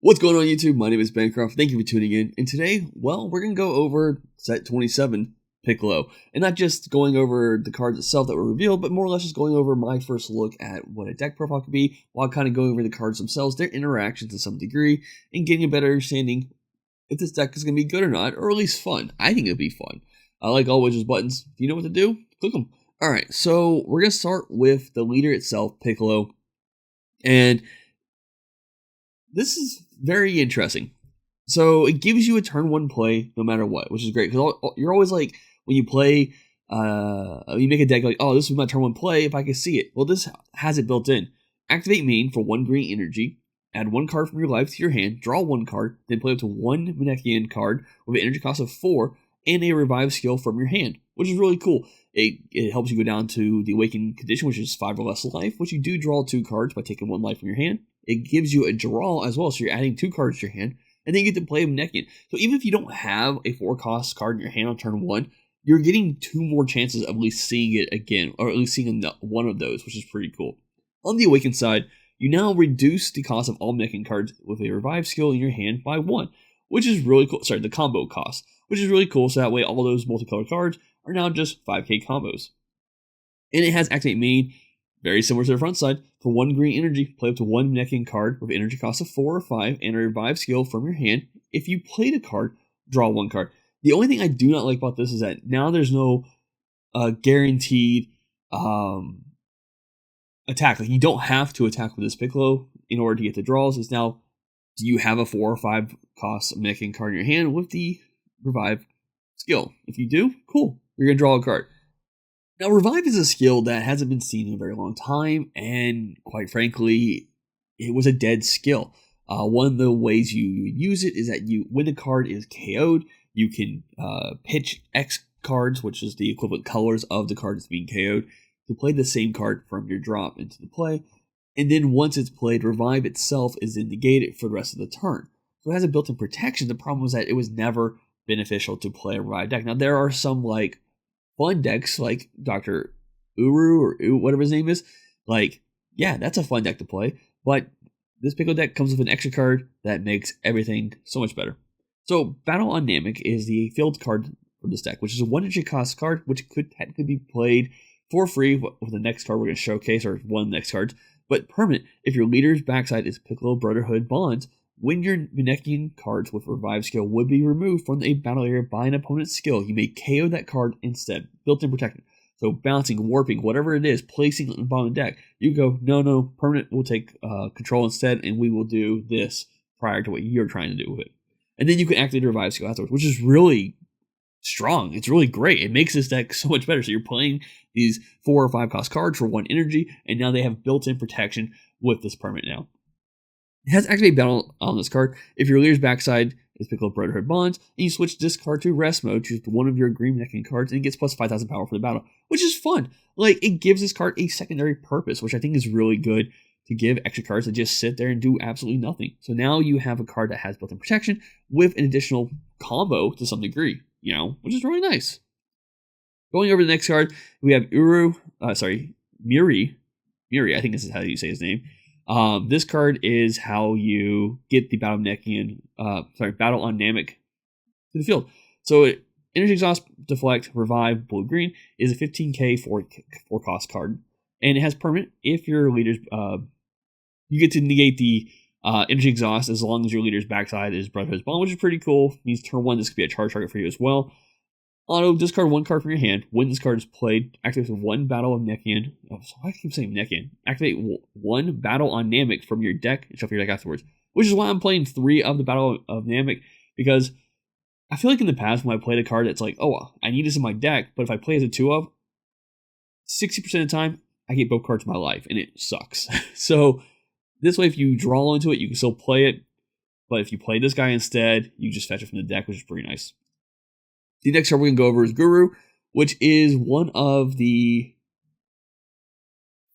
What's going on YouTube? My name is Bancroft. Thank you for tuning in. And today, well, we're going to go over set 27, Piccolo. And not just going over the cards itself that were revealed, but more or less just going over my first look at what a deck profile could be, while kind of going over the cards themselves, their interactions to some degree, and getting a better understanding if this deck is going to be good or not, or at least fun. I think it'll be fun. Like always, just buttons. Do you know what to do? Click them. Alright, so we're going to start with the leader itself, Piccolo. And this is very interesting. So it gives you a turn one play no matter what, which is great. Because you're always like, when you play, you make a deck like, oh, this is my turn one play if I can see it. Well, this has it built in. Activate main for 1 green energy. Add 1 card from your life to your hand. Draw 1 card. Then play up to 1 Menekian card with an energy cost of 4 and a revive skill from your hand, which is really cool. It helps you go down to the awakened condition, which is 5 or less life, which you do draw 2 cards by taking 1 life from your hand. It gives you a draw as well, so you're adding 2 cards to your hand, and then you get to play a Menekian. So even if you don't have a 4-cost card in your hand on turn 1, you're getting 2 more chances of at least seeing it again, or at least seeing one of those, which is pretty cool. On the awakened side, you now reduce the cost of all Menekian cards with a revive skill in your hand by 1, which is really cool. Sorry, the combo cost, which is really cool, so that way all those multicolored cards are now just 5k combos. And it has Activate Main, very similar to the front side. For 1 green energy, play up to 1 Menekian card with energy cost of 4 or 5 and a revive skill from your hand. If you played a card, draw 1 card. The only thing I do not like about this is that now there's no guaranteed attack. Like, you don't have to attack with this Piccolo in order to get the draws. It's now, do you have a 4 or 5 cost Menekian card in your hand with the revive skill? If you do, cool. You're going to draw a card. Now, revive is a skill that hasn't been seen in a very long time, and quite frankly, it was a dead skill. One of the ways you use it is that when a card is KO'd, you can pitch X cards, which is the equivalent colors of the card that's being KO'd, to play the same card from your drop into the play. And then once it's played, revive itself is then negated for the rest of the turn. So it has a built-in protection. The problem was that it was never beneficial to play a revive deck. Now, there are some like fun decks like Dr. Uru or whatever his name is. Like, yeah, that's a fun deck to play. But this Piccolo deck comes with an extra card that makes everything so much better. So Battle on Namek is the field card for this deck, which is a 1 energy cost card, which could technically be played for free with the next card we're going to showcase, or one of the next cards, but permanent if your leader's backside is Piccolo Brotherhood Bonds. When your Menekian cards with revive skill would be removed from a battle area by an opponent's skill, you may KO that card instead. Built-in protection. So bouncing, warping, whatever it is, placing it on the bottom of the deck, you go, no, permanent will take control instead, and we will do this prior to what you're trying to do with it. And then you can activate the revive skill afterwards, which is really strong. It's really great. It makes this deck so much better. So you're playing these 4 or 5 cost cards for 1 energy, and now they have built-in protection with this permanent now. It has Activate Battle on this card. If your leader's backside is Piccolo Brotherhood Bonds, and you switch this card to Rest Mode, choose one of your green Menekian cards, and it gets plus 5,000 power for the battle, which is fun. Like, it gives this card a secondary purpose, which I think is really good to give extra cards that just sit there and do absolutely nothing. So now you have a card that has built-in protection with an additional combo to some degree, which is really nice. Going over the next card, we have Muri, I think this is how you say his name. This card is how you get the Battle on Namek to the field. So Energy Exhaust, Deflect, Revive, Blue-Green is a 15k 4 cost card. And it has permanent if your leader's, you get to negate the Energy Exhaust as long as your leader's backside is Brotherhood's Bond, which is pretty cool. It means turn 1, this could be a charge target for you as well. Auto, discard 1 card from your hand. When this card is played, activate 1 Battle of Menekian. Oh, so I keep saying Menekian. Activate 1 Battle on Namek from your deck and shuffle your deck afterwards. Which is why I'm playing 3 of the Battle of Namek, because I feel like in the past when I played a card that's like, oh, I need this in my deck, but if I play as a 2 of, 60% of the time, I get both cards in my life, and it sucks. So this way, if you draw into it, you can still play it, but if you play this guy instead, you just fetch it from the deck, which is pretty nice. The next card we're going to go over is Guru, which is one of the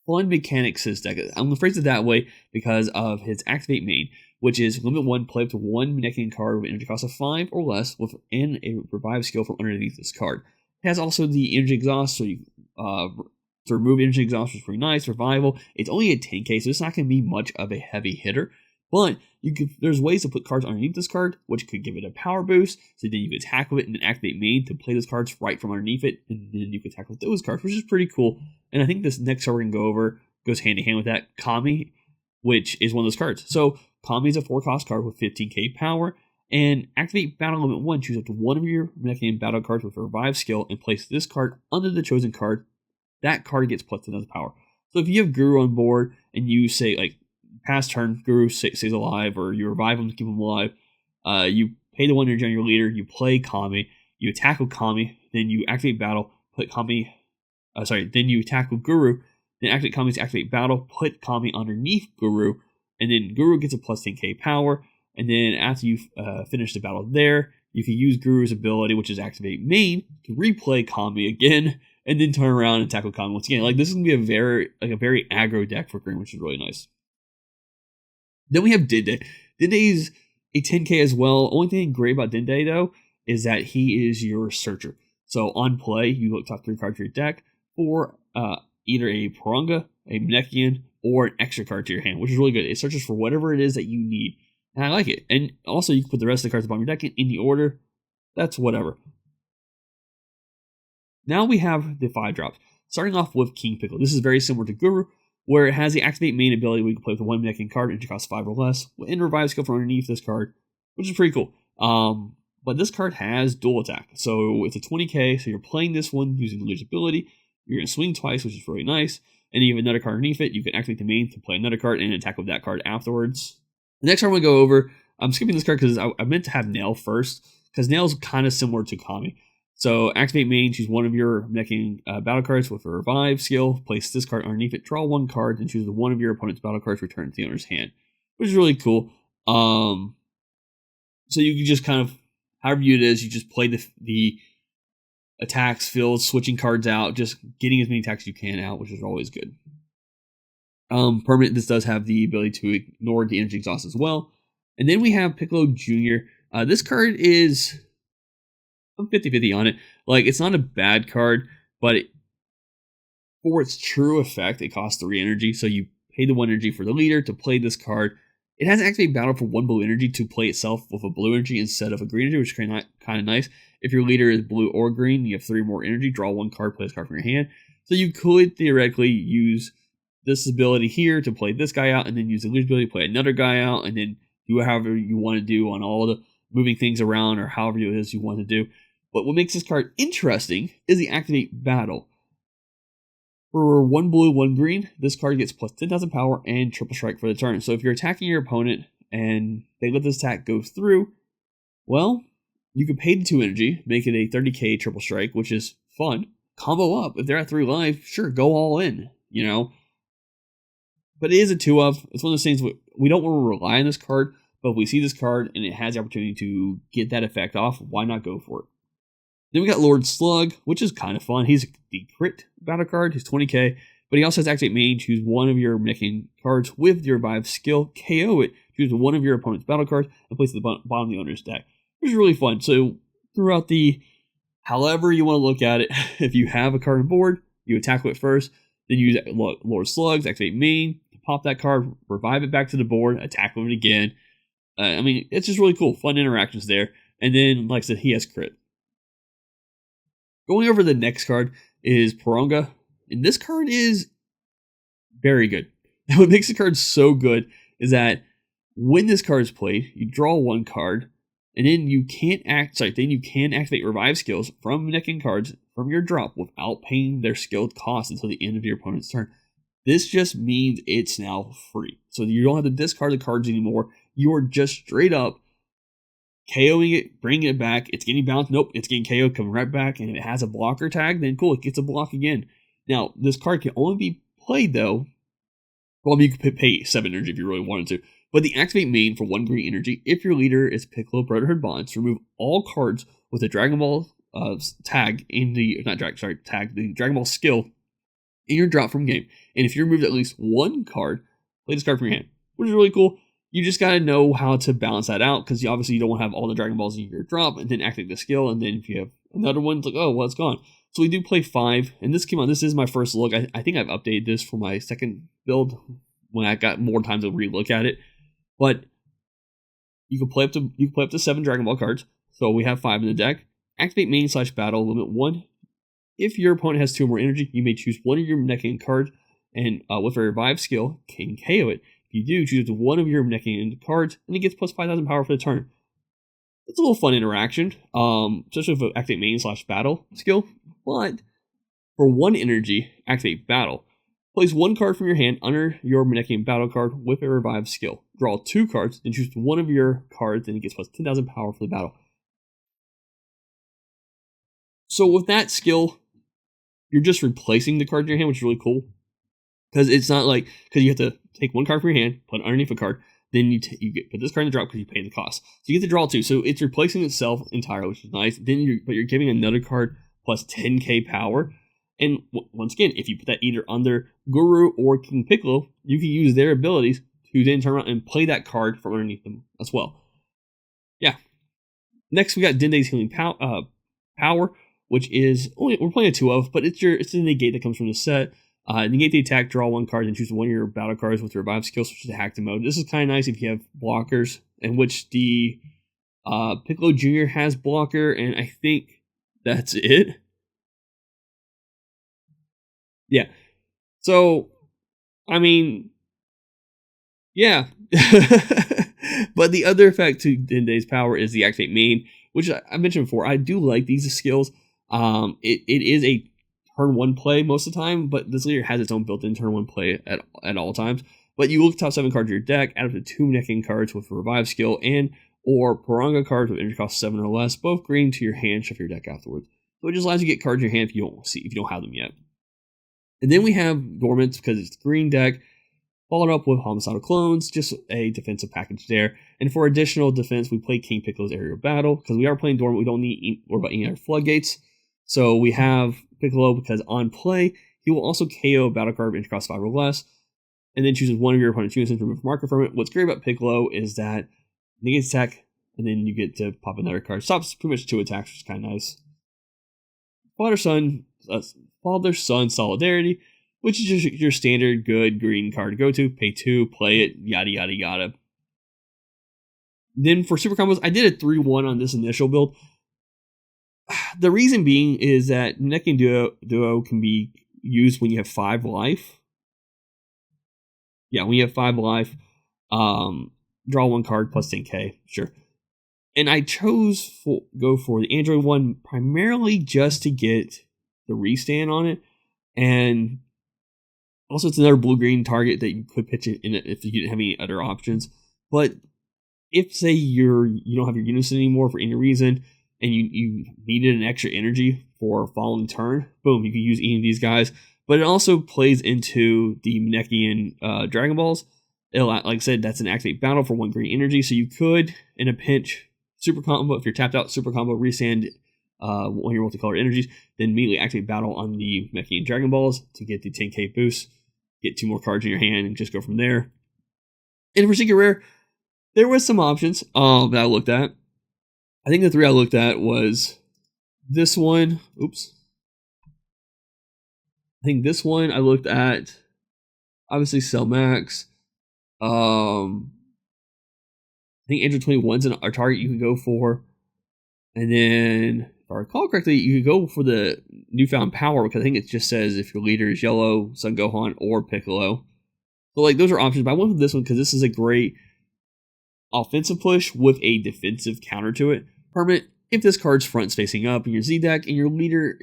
fun mechanics of this deck. I'm going to phrase it that way because of his Activate Main, which is limit 1, play up to 1 Menekian card with an energy cost of 5 or less and a revive skill from underneath this card. It has also the Energy Exhaust, so you to remove Energy Exhaust, which is pretty nice. Revival, it's only a 10k, so it's not going to be much of a heavy hitter, But there's ways to put cards underneath this card, which could give it a power boost. So then you can attack with it and then activate main to play those cards right from underneath it, and then you can attack with those cards, which is pretty cool. And I think this next card we're gonna go over goes hand in hand with that, Kami, which is one of those cards. So Kami is a 4-cost card with 15k power. And activate Battle Limit 1, choose up to one of your Mechanic battle cards with a Revive skill and place this card under the chosen card. That card gets plus 10,000 power. So if you have Guru on board and you say, like, past turn, Guru stays alive, or you revive him to keep him alive, you pay the 1 energy on your leader, you play Kami, you attack with Kami, then you activate battle, put Kami, then you attack with Guru, then activate Kami to activate battle, put Kami underneath Guru, and then Guru gets a plus 10k power. And then after you finish the battle there, you can use Guru's ability, which is activate main, to replay Kami again, and then turn around and tackle Kami once again. Like, this is gonna be a very aggro deck for green, which is really nice. Then we have Dende. Dende's a 10k as well. Only thing great about Dende though is that he is your searcher. So on play, you look top 3 cards of your deck for either a Purunga, a Mnekian, or an extra card to your hand, which is really good. It searches for whatever it is that you need. And I like it. And also, you can put the rest of the cards above your deck in the order. That's whatever. Now we have the 5 drops. Starting off with King Piccolo. This is very similar to Guru, where it has the activate main ability where you can play with a 1 Mnekian card and it costs 5 or less, and Revive skill from underneath this card, which is pretty cool. But this card has dual attack. So it's a 20k, so you're playing this one using the leader's ability. You're going to swing twice, which is really nice. And you have another card underneath it. You can activate the main to play another card and attack with that card afterwards. The next card I'm going to go over, I'm skipping this card because I meant to have Nail first, because Nail's kind of similar to Kami. So activate main, choose one of your Mnekian battle cards with a Revive skill, place this card underneath it, draw 1 card, and choose one of your opponent's battle cards, return to the owner's hand, which is really cool. So you can just kind of, however it is, you just play the attacks field, switching cards out, just getting as many attacks as you can out, which is always good. Permanent, this does have the ability to ignore the energy exhaust as well. And then we have Piccolo Jr. This card is, I'm 50-50 on it. Like, it's not a bad card, but for its true effect, it costs 3 energy. So you pay the 1 energy for the leader to play this card. It has activate battle for 1 blue energy to play itself with a blue energy instead of a green energy, which is kind of nice. If your leader is blue or green, you have 3 more energy, draw 1 card, play this card from your hand. So you could theoretically use this ability here to play this guy out, and then use the leader's ability to play another guy out, and then do however you want to do on all the moving things around, or however it is you want to do. But what makes this card interesting is the activate battle. For 1 blue, 1 green, this card gets plus 10,000 power and triple strike for the turn. So if you're attacking your opponent and they let this attack go through, well, you can pay the 2 energy, make it a 30k triple strike, which is fun. Combo up. If they're at 3 life, sure, go all in, you know. But it is a 2-of. It's one of those things we don't want to rely on this card, but if we see this card and it has the opportunity to get that effect off, why not go for it? Then we got Lord Slug, which is kind of fun. He's the crit battle card. He's 20k, but he also has activate main. Choose one of your Mnekian cards with your Revive skill, KO it, choose one of your opponent's battle cards, and place it at the bottom of the owner's deck. Which is really fun. So throughout however you want to look at it, if you have a card on board, you attack with it first, then use Lord Slugs, activate main, pop that card, revive it back to the board, attack with it again. I mean, it's just really cool. Fun interactions there. And then, like I said, he has crit. Going over the next card is Purunga. And this card is very good. And what makes the card so good is that when this card is played, you draw 1 card, and then you can activate Revive skills from Mnekian cards from your drop without paying their skilled cost until the end of your opponent's turn. This just means it's now free. So you don't have to discard the cards anymore. You are just straight up KOing it, bringing it back. It's getting bounced. Nope, it's getting KO'd, coming right back. And if it has a blocker tag, then cool, it gets a block again. Now, this card can only be played, though. Well, I mean, you could pay 7 energy if you really wanted to. But the activate main for 1 green energy, if your leader is Piccolo Brotherhood Bonds, remove all cards with a Dragon Ball tag the Dragon Ball skill in your drop from game. And if you removed at least 1 card, play this card from your hand, which is really cool. You just gotta know how to balance that out, because obviously you don't want to have all the Dragon Balls in your drop and then activate the skill, and then if you have another one, it's like, oh, well, it's gone. So we do play 5, and this came out. This is my first look. I think I've updated this for my second build when I got more time to relook at it. But you can play up to 7 Dragon Ball cards. So we have 5 in the deck. Activate main/battle, limit 1. If your opponent has 2 or more energy, you may choose one of your Nekian cards, and with a revive skill, can KO it. If you do, choose one of your Nekian cards, and it gets plus 5,000 power for the turn. It's a little fun interaction, especially with an activate main/battle skill. But for 1 energy, activate battle. Place 1 card from your hand under your Nekian battle card with a revive skill. Draw 2 cards, then choose one of your cards, and it gets plus 10,000 power for the battle. So with that skill, you're just replacing the card in your hand, which is really cool. Because it's not like, because you have to take 1 card from your hand, put it underneath a card, then you put this card in the drop because you pay the cost. So you get to draw 2. So it's replacing itself entirely, which is nice. Then you're giving another card plus 10k power. And once again, if you put that either under Guru or King Piccolo, you can use their abilities to then turn around and play that card from underneath them as well. Yeah. Next, we got Dende's Healing Power, which is we're playing a 2 of, but it's the negate that comes from the set. Negate the attack, draw 1 card, and choose one of your battle cards with your revive skill, switch to hack to mode. This is kind of nice if you have blockers, in which the Piccolo Jr. has blocker, and I think that's it. Yeah. So, I mean, yeah. But the other effect to Dende's power is the activate main, which I mentioned before. I do like these skills. It is a turn 1 play most of the time, but this leader has its own built-in turn 1 play at all times. But you look top 7 cards of your deck, add up to 2 Nekian cards with a revive skill, and or Piranga cards with energy cost 7 or less, both green, to your hand. Shuffle your deck afterwards. So it just allows you to get cards in your hand if you don't have them yet. And then we have Dormant, because it's the green deck, followed up with Homicidal Clones, just a defensive package there. And for additional defense, we play King Piccolo's Aerial Battle, because we are playing Dormant, we don't need worry about any other floodgates. So we have Piccolo, because on play, he will also KO a battle card with cost 5 or less, and then chooses one of your opponent's units and remove a marker from it. What's great about Piccolo is that negates attack, and then you get to pop another card. Stops pretty much 2 attacks, which is kind of nice. Father-Son Solidarity, which is just your standard good green card to go to. Pay 2, play it, yada yada yada. Then for super combos, I did a 3-1 on this initial build. The reason being is that Nekian Duo can be used when you have 5 life. Yeah, when you have 5 life, draw 1 card plus 10k, sure. And I chose go for the Android one primarily just to get the restand on it, and also it's another blue-green target that you could pitch it in if you didn't have any other options. But if say you don't have your unison anymore for any reason, and you needed an extra energy for a following turn, boom, you can use any of these guys. But it also plays into the Nekian Dragon Balls. Like I said, that's an activate battle for 1 green energy, so you could, in a pinch, super combo, if you're tapped out, super combo, resand one of your multicolored energies, then immediately activate battle on the Nekian Dragon Balls to get the 10k boost, get 2 more cards in your hand, and just go from there. And for Secret Rare, there was some options that I looked at. I think the 3 I looked at was this one. Oops. I think this one I looked at, obviously Cell Max. I think Android 21's a target you can go for. And then, if I recall correctly, you could go for the newfound power, because I think it just says if your leader is yellow, Son Gohan, or Piccolo. So, like, those are options, but I went with this one because this is a great offensive push with a defensive counter to it. Permanent, if this card's front's facing up in your Z deck and your leader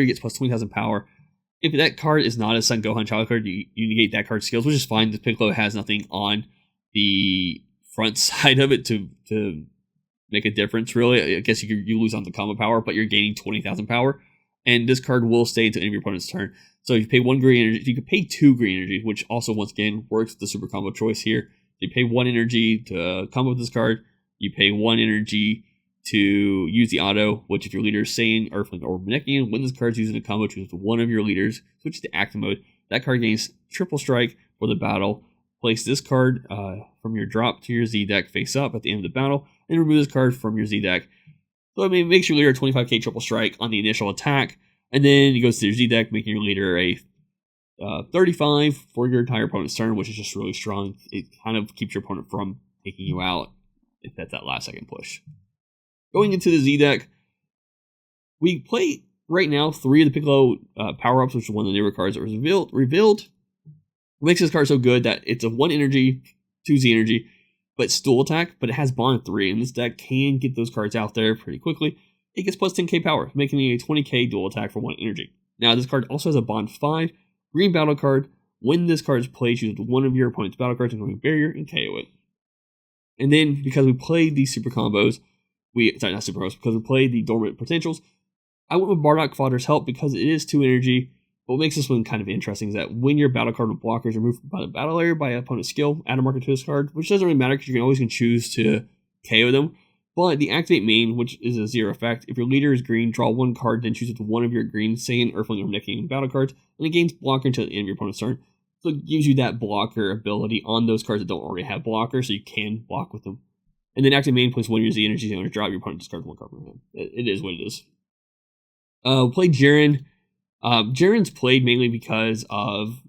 gets plus 20,000 power. If that card is not a Son Gohan child card, you negate that card's skills, which is fine. The Piccolo has nothing on the front side of it to make a difference, really. I guess you lose on the combo power, but you're gaining 20,000 power. And this card will stay until the end of your opponent's turn. So if you pay 1 green energy, you can pay 2 green energy, which also, once again, works with the super combo choice here. You pay 1 energy to combo with this card. You pay 1 energy to use the auto, which if your leader is Saiyan, Earthling, or Nekian, when this card's using a combo, choose one of your leaders, switch to active mode. That card gains triple strike for the battle. Place this card from your drop to your Z deck face up at the end of the battle, and remove this card from your Z deck. So, I mean, it makes your leader 25k triple strike on the initial attack, and then he goes to your Z deck, making your leader a 35 for your entire opponent's turn, which is just really strong. It kind of keeps your opponent from taking you out if that's that last second push. Going into the Z deck, we play right now 3 of the Piccolo power-ups, which is one of the newer cards that was revealed. What makes this card so good that it's a 1 energy, 2 Z energy, but it's dual attack, but it has bond 3, and this deck can get those cards out there pretty quickly. It gets plus 10k power, making it a 20k dual attack for 1 energy. Now, this card also has a bond 5, green battle card. When this card is played, choose one of your opponent's battle cards, including barrier, and KO it. And then, because we played these super combos, because we played the dormant potentials, I went with Bardock Fodder's Help because it is 2 energy. What makes this one kind of interesting is that when your battle card with blockers is removed by the battle area by an opponent's skill, add a marker to this card, which doesn't really matter because you can always choose to KO them. But the activate main, which is a 0 effect, if your leader is green, draw 1 card, then choose it to one of your green, Saiyan, Earthling, or Nicking battle cards, and it gains blocker until the end of your opponent's turn. So it gives you that blocker ability on those cards that don't already have blocker, so you can block with them. And then activate main plays 1 of your Z energies in order to drop your opponent discards 1 card from hand. It is what it is. Played Jiren. Jiren's played mainly because of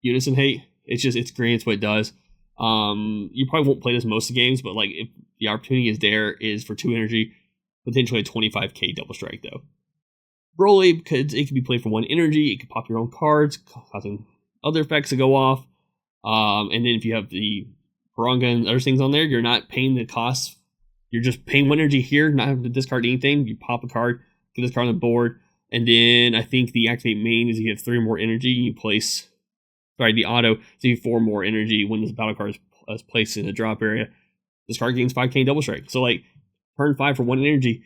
Unison hate. It's great, it's what it does. You probably won't play this most of the games, but like if the opportunity is there, is for 2 energy, potentially a 25k double strike though. Broly, because it can be played for 1 energy, it can pop your own cards, causing other effects to go off. And then if you have the Piranga and other things on there, you're not paying the costs. You're just paying 1 energy here, not having to discard anything. You pop a card, get this card on the board, and then I think the activate main is you have 3 more energy. You place, the auto, so you have 4 more energy when this battle card is placed in the drop area. This card gains 5k double strike. So like turn 5 for 1 energy,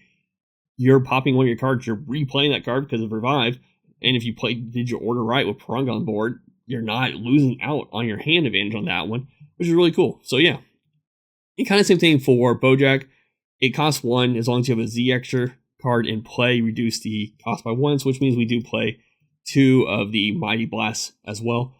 you're popping one of your cards, you're replaying that card because of revive, and if you did your order right with Piranga on board, you're not losing out on your hand advantage on that one, which is really cool. So yeah, and kind of same thing for Bojack. It costs 1 as long as you have a Z extra card in play, reduce the cost by 1, which means we do play 2 of the Mighty Blasts as well.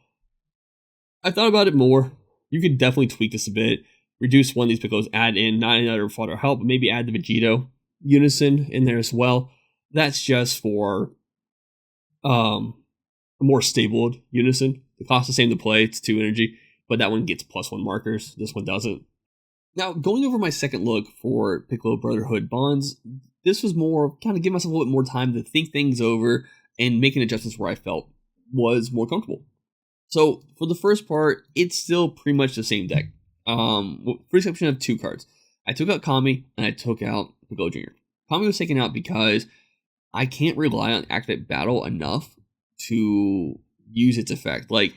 I thought about it more. You could definitely tweak this a bit. Reduce 1 of these Piccolos, add in not another fodder help, but maybe add the Vegito Unison in there as well. That's just for a more stable Unison. The cost is the same to play, it's 2 energy, but that one gets +1 markers. This one doesn't. Now, going over my second look for Piccolo Brotherhood Bonds, this was more kind of give myself a little bit more time to think things over and making adjustments where I felt was more comfortable. So for the first part, it's still pretty much the same deck. With the exception of 2 cards. I took out Kami and I took out Piccolo Jr. Kami was taken out because I can't rely on Activate Battle enough to use its effect. Like,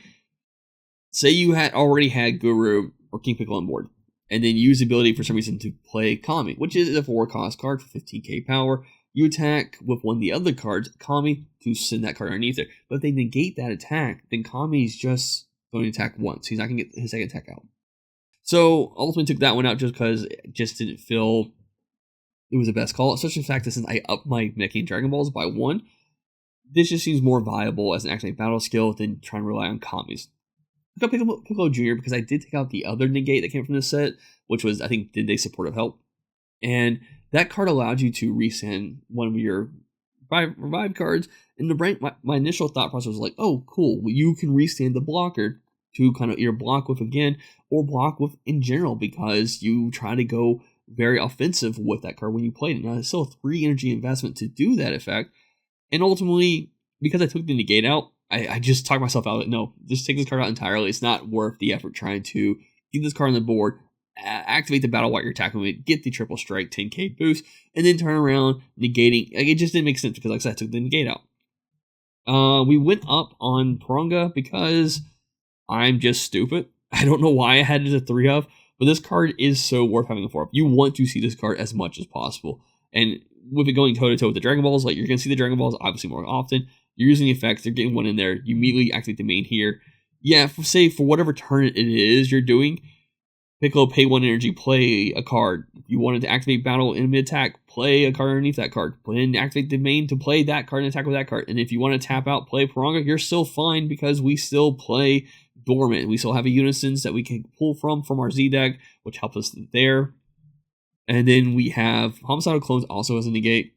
say you had already had Guru or King Piccolo on board, and then use the ability for some reason to play Kami, which is a 4-cost card for 15k power. You attack with one of the other cards, Kami, to send that card underneath it. But if they negate that attack, then Kami's just going to attack once. He's not going to get his second attack out. So ultimately took that one out just because it just didn't feel it was the best call. Especially the fact that since I upped my making Dragon Balls by 1, this just seems more viable as an active battle skill than trying to rely on Kami's. I got Piccolo Jr. because I did take out the other negate that came from this set, which was, I think, Did They Supportive Help? And that card allowed you to resend one of your revive cards. And the brain, my initial thought process was like, oh, cool, well, you can restand the blocker to kind of either block with again or block with in general because you try to go very offensive with that card when you played it. Now, it's still a 3 energy investment to do that effect. And ultimately, because I took the negate out, I just talked myself out of it. No, just take this card out entirely. It's not worth the effort trying to get this card on the board, activate the battle while you're attacking it, get the triple strike 10k boost, and then turn around negating. Like, it just didn't make sense because, like I said, I took the negate out. We went up on Piranga because I'm just stupid. I don't know why I had it as a 3 of, but this card is so worth having a 4 of. You want to see this card as much as possible. And with it going toe-to-toe with the Dragon Balls, like, you're going to see the Dragon Balls obviously more often. You're using the effects, they're getting 1 in there, you immediately activate the main here. Yeah, say for whatever turn it is you're doing, Piccolo, pay 1 energy, play a card. If you wanted to activate battle in mid-attack, play a card underneath that card. Then activate the main to play that card and attack with that card. And if you want to tap out, play Piranga, you're still fine because we still play Dormant. We still have a Unisons that we can pull from our Z deck, which helps us there. And then we have Homicidal Clones also as a negate.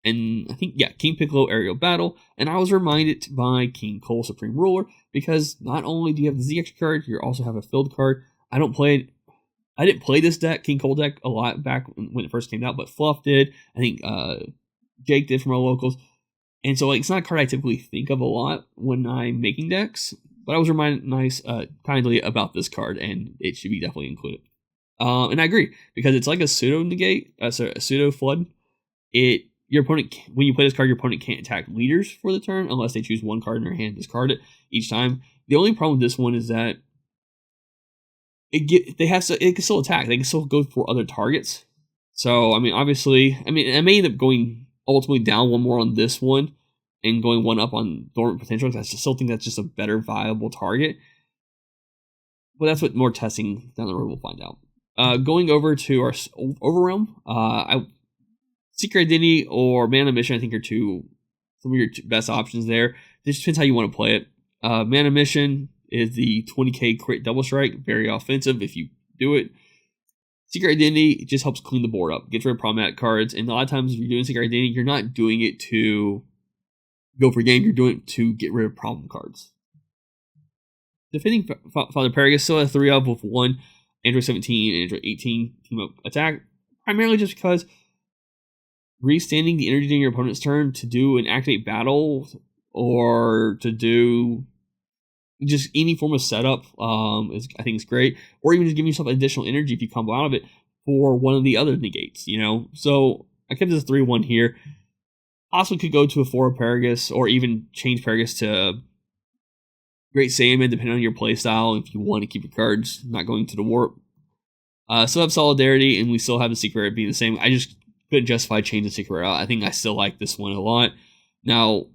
And I think, yeah, King Piccolo Aerial Battle. And I was reminded by King Cole Supreme Ruler, because not only do you have the Z extra card, you also have a field card. I didn't play this deck, King Cole deck, a lot back when it first came out, but Fluff did. I think Jake did from our locals. And so, like, it's not a card I typically think of a lot when I'm making decks. But I was reminded kindly about this card, and it should be definitely included. And I agree, because it's like a pseudo negate, a pseudo flood. Your opponent, when you play this card, your opponent can't attack leaders for the turn unless they choose one card in their hand and discard it each time. The only problem with this one is that it can still attack. They can still go for other targets. So I mean, obviously, I may end up going ultimately down one more on this one and going one up on Dormant Potential, because I still think that's just a better viable target. But that's what more testing down the road we'll find out. Going over to our Overrealm, Secret Identity or Mana Mission, I think, are some of your best options there. It just depends how you want to play it. Mana Mission is the 20k crit double strike, very offensive if you do it. Secret Identity just helps clean the board up, gets rid of problematic cards, and a lot of times if you're doing Secret Identity, you're not doing it to go for game, you're doing it to get rid of problem cards. Defending Father Paragus still has 3 of with 1 Android 17 and Android 18 team up attack, primarily just because restanding the energy during your opponent's turn to do an activate battle or to do just any form of setup I think is great, or even just giving yourself additional energy if you combo out of it for one of the other negates, So I kept this 3-1 here. Also could go to a 4 Paragus, or even change Paragus to Great Saiyaman, depending on your playstyle, if you want to keep your cards not going to the warp. Still have Solidarity, and we still have the Secret Rare being the same. I just couldn't justify changing the Secret Rare out. I think I still like this one a lot. Now,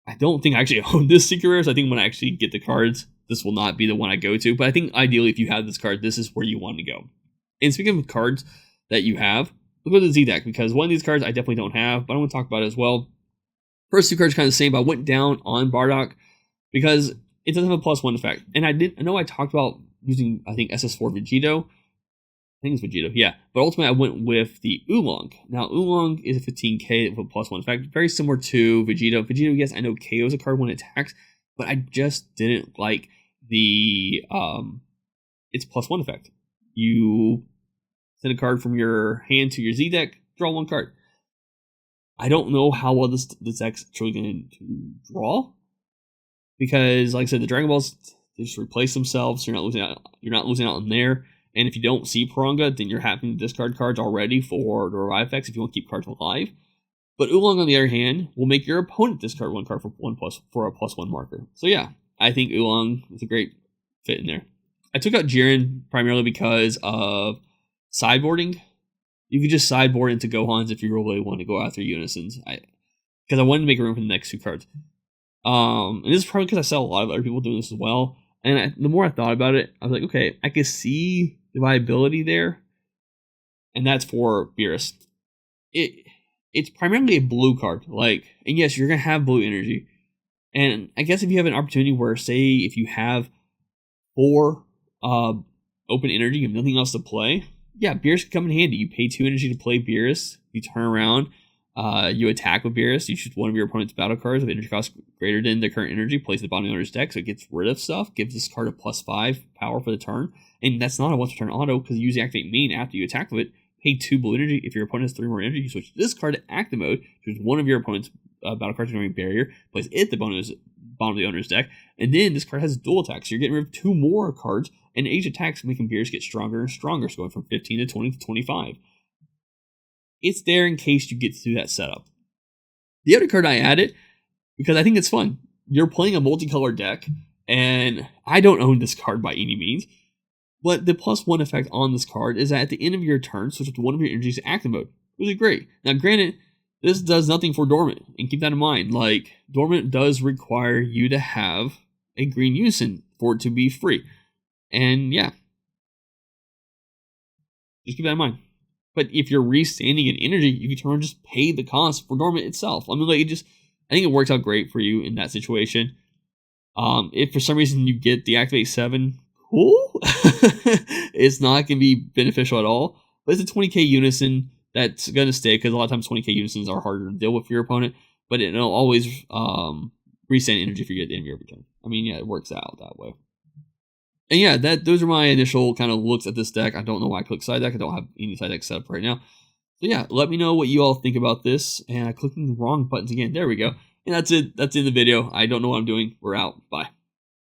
I don't think I actually own this Secret Rare, so I think when I actually get the cards, this will not be the one I go to. But I think ideally, if you have this card, this is where you want to go. And speaking of cards that you have, look at the Z deck, because one of these cards I definitely don't have, but I want to talk about it as well. First 2 cards are kind of the same, but I went down on Bardock because it doesn't have a +1 effect. And I know I talked about using, I think, SS4 Vegito. I think it's Vegito, yeah. But ultimately, I went with the Oolong. Now, Oolong is a 15k with a +1 effect, very similar to Vegito. Vegito, yes, I know KOs a card when it attacks, but I just didn't like the its +1 effect. You send a card from your hand to your Z deck, draw 1 card. I don't know how well this deck's truly going to draw, because, like I said, the Dragon Balls, they just replace themselves. So you're not losing out on there. And if you don't see Puranga, then you're having to discard cards already for the revive effects if you want to keep cards alive. But Oolong, on the other hand, will make your opponent discard 1 card for a +1 marker. So yeah, I think Oolong is a great fit in there. I took out Jiren primarily because of sideboarding. You could just sideboard into Gohans if you really want to go after Unisons. Because I wanted to make room for the next 2 cards. And this is probably because I saw a lot of other people doing this as well. And the more I thought about it, I was like, okay, I can see the viability there. And that's for Beerus. It's primarily a blue card. And yes, you're going to have blue energy. And I guess if you have an opportunity where, say, if you have 4 open energy, you have nothing else to play, yeah, Beerus can come in handy. You pay 2 energy to play Beerus. You turn around. You attack with Beerus. You choose one of your opponent's battle cards with energy cost greater than the current energy. Place the bottom of the owner's deck, so it gets rid of stuff. Gives this card a +5 power for the turn. And that's not a once per turn auto, because you use the activate main after you attack with it. Pay 2 blue energy. If your opponent has 3 more energy, you switch this card to active mode. Choose one of your opponent's battle cards ignoring barrier. Place it at the bottom of the owner's deck. And then this card has dual attacks. So you're getting rid of 2 more cards. And each attack's making Beerus get stronger and stronger. So going from 15 to 20 to 25. It's there in case you get through that setup. The other card I added, because I think it's fun. You're playing a multicolored deck, and I don't own this card by any means, but the +1 effect on this card is that at the end of your turn, switch to one of your energies to active mode. Really great. Now, granted, this does nothing for Dormant, and keep that in mind. Dormant does require you to have a green unison for it to be free. And yeah, just keep that in mind. But if you're restanding an energy, you can turn and just pay the cost for Dormant itself. I think it works out great for you in that situation. If for some reason you get the Activate 7, cool. It's not going to be beneficial at all. But it's a 20k unison That's going to stay because a lot of times 20k unisons are harder to deal with for your opponent, but it'll always reset energy if you get at the end of your turn. I mean, yeah, it works out that way. And yeah, those are my initial kind of looks at this deck. I don't know why I clicked side deck. I don't have any side deck set up right now. So yeah, let me know what you all think about this. And I clicked the wrong buttons again. There we go. And that's it. That's in the video. I don't know what I'm doing. We're out. Bye.